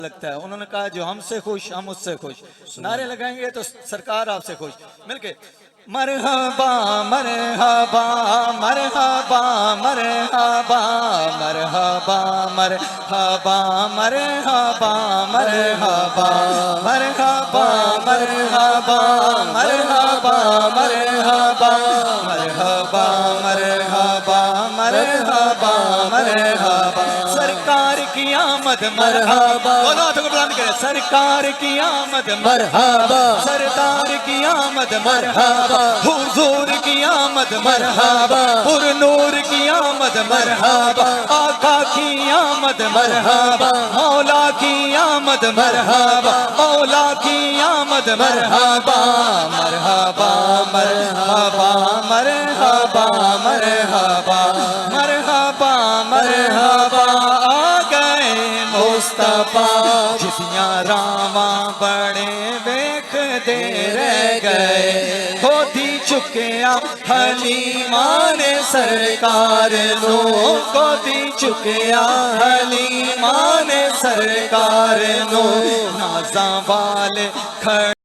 لگتا ہے. انہوں نے کہا جو ہم سے خوش ہم اس سے خوش. نعرے لگائیں گے تو سرکار آپ سے خوش. مل کے مرحبا مرحبا مرحبا مرحبا مرحبا مرحبا مرحبا مرحبا مرحبا مرحبا مرحبا مرحبا مرحبا مرحبا مرحبا مرحبا. سرکار کی آمد مرحبا. دونوں ہاتھوں کو بلند کریں. سرکار کی آمد مرحبا. سردار کی آمد مرحبا. حضور کی آمد مرحبا. پر نور کی آمد مرحبا. آقا کی آمد مرحبا. مولا کی آمد مرحبا. مولا کی آمد مرحبا. مرحبا مرحبا مرحبا مرحبا مرحبا مرحبا. آ گئے مصطفیٰ جتیاں راواں بڑے ویکھ دے رہ گئے. گودی چکیا حلیمان سرکار نو. گودی چکیا حلیمان سرکار نو. نازاں والے کھڑے